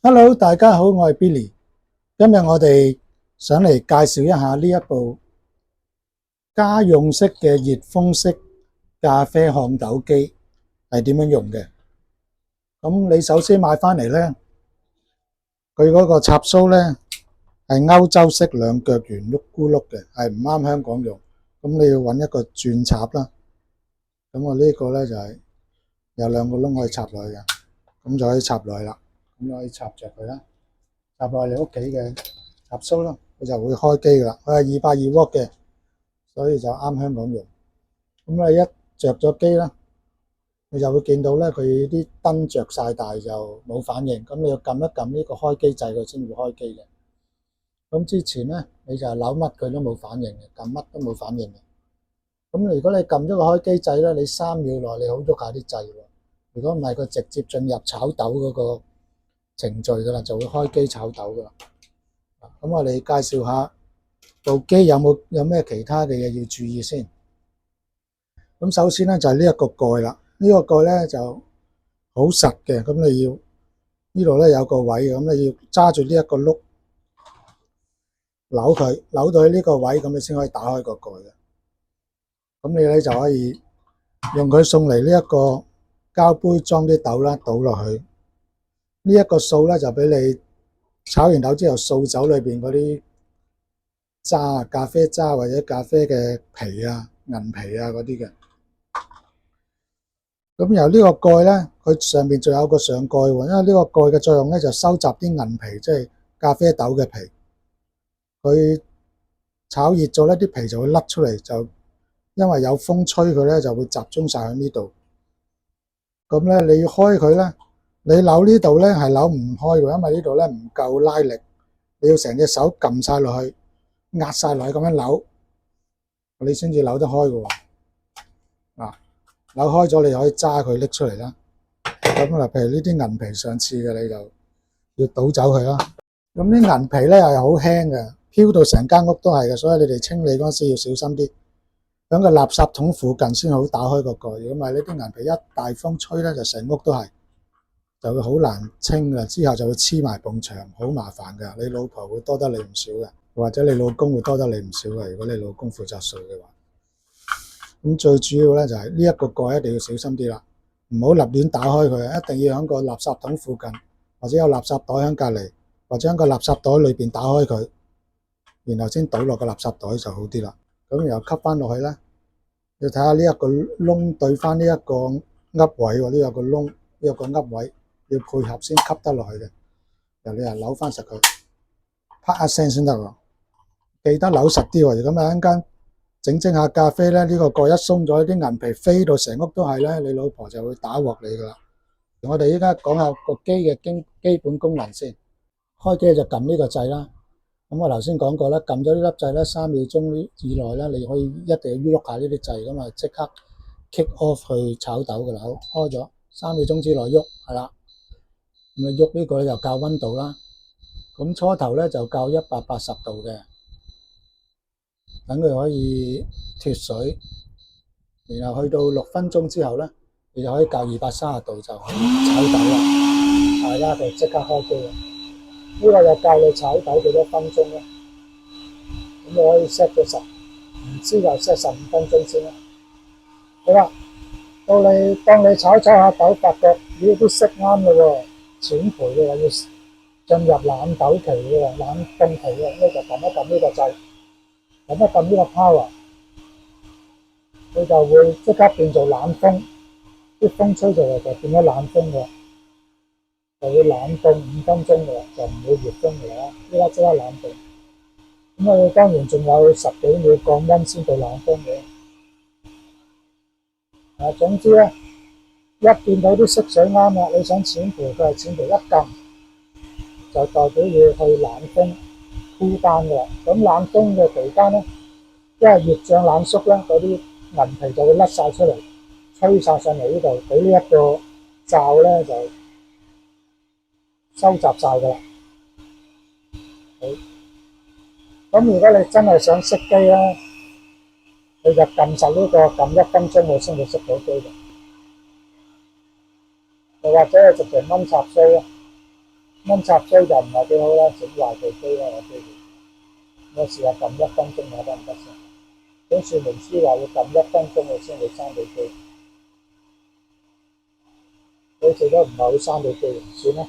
Hello，大家好，我係 Billy。今日我哋想嚟介紹一下呢一部家用式嘅熱風式咖啡烘豆機係點樣用嘅。咁你首先買翻嚟呢，佢嗰個插蘇呢係歐洲式兩腳圓碌咕碌嘅，係唔啱香港用。咁你要揾一個轉插啦。咁我呢個呢就係有兩個窿可以插落去嘅，咁就可以插落去啦。咁就可以插着佢啦。插落你屋企嘅插蘇咯，佢就會開機噶啦。佢係220W嘅，所以就啱香港用。咁你一着咗機啦，你就會見到咧，佢啲燈着晒，但係就冇反應。咁你要撳一撳呢個開機掣，佢先會開機嘅。咁之前咧，你就係扭乜佢都冇反應嘅，撳乜都冇反應嘅。咁如果你撳咗個開機掣咧，你3秒內你好喐下啲掣喎。如果唔係，佢直接進入炒豆嗰個程序噶啦，就會開機炒豆噶啦。咁我哋介紹下部機有咩其他嘅嘢要注意先。咁首先咧就係呢一個蓋啦，呢個蓋咧就好實嘅，咁你要呢度咧有個位嘅，咁你要揸住呢一個碌扭佢，扭到喺呢個位，咁你先可以打開個蓋嘅。咁你咧就可以用佢送嚟呢一個膠杯裝啲豆啦，倒落去。呢一個掃咧就俾你炒完豆之後掃走裏邊嗰啲渣、咖啡渣或者咖啡嘅皮啊、銀皮啊嗰啲嘅。咁由呢個蓋咧，佢上面仲有個上蓋喎，因為呢個蓋嘅作用咧就收集啲銀皮，即係咖啡豆嘅皮。佢炒熱咗咧，啲皮就會甩出嚟，就因為有風吹佢咧，就會集中晒喺呢度。咁咧你要開佢咧，你扭呢度咧係扭唔開嘅，因為呢度咧唔夠拉力，你要成隻手撳晒落去，壓晒落去咁樣扭，你先至扭得開嘅。嗱，扭開咗你可以揸佢拎出嚟啦。咁嗱，譬如呢啲銀皮上次嘅，你就要倒走佢啦。咁啲銀皮咧係好輕嘅，飄到成間屋都係嘅，所以你哋清理嗰陣時要小心啲，喺個垃圾桶附近先好打開個蓋。如果唔係呢啲銀皮一大風吹咧，就成屋都係，就會好難清嘅，之後就會黐埋埲牆，好麻煩嘅。你老婆會多得你唔少嘅，或者你老公會多得你唔少嘅。如果你老公負責掃嘅話，咁最主要咧就係呢一個蓋一定要小心啲啦，唔好立亂打開佢，一定要喺個垃圾桶附近，或者有垃圾袋喺隔離，或者喺個垃圾袋裏邊打開佢，然後先倒落個垃圾袋就好啲啦。咁然後吸翻落去咧，要睇下呢一個窿對翻呢一個噏位喎，呢有個窿，呢有個噏位要配合先吸得落去嘅。由你扭翻實佢，啪一聲先得喎，記得扭實啲喎。如果咪一陣間整下咖啡咧，呢個蓋一鬆咗，啲銀皮飛到成屋都係咧，你老婆就會打鑊你噶啦。我哋依家講下個機嘅基本功能先。開機就撳呢個掣啦。咁我頭先講過啦，撳咗呢粒掣咧，3秒鐘以內咧，你可以一定要喐下呢啲掣，咁啊即刻 kick off 去炒豆噶啦。好，開咗3秒鐘之內喐係啦。咁啊喐呢個咧就校溫度啦。咁初頭咧就校180度嘅。等佢可以脫水，然後去到6分鐘之後咧，你就可以校230度就可以炒豆啦。大家就即刻開機啦。呢個就教你炒豆幾多分鐘咧。咁你可以 set 咗10，唔知就 set 15分鐘先啦。好啦，當你炒下豆，發覺咦都識啱嘞喎，淺焙嘅話要進入冷豆期嘅喎，冷凍期嘅，咁你就撳一撳呢個掣。撳一撳呢個 power， 佢就會即刻變做冷風，啲風吹出嚟就變咗冷風嘅，就會冷凍5分鐘嘅，就唔會熱風嘅啦。依家即刻冷凍，咁我當然仲有10幾秒降溫先到冷風嘅。總之咧，一見到啲色水啱啦，你想淺焙佢係淺焙，一撳就代表要去冷風cool down嘅啦。咁冷風嘅期間咧，因為熱脹冷縮咧，嗰啲銀皮就會甩晒出嚟，吹晒上嚟呢度，俾呢一個罩咧就收集晒噶啦。好，咁如果你真係想熄機咧，你就撳實呢個撳1分鐘，你先會熄到機嘅。又或者係直情掹插蘇咯，掹蚊插須就唔係幾好啦，整壞部機啦，有機會。我試下撳1分鐘睇得唔得先。咁說明書話要撳1分鐘佢先會閂到機，佢做得唔係好閂到機，算啦。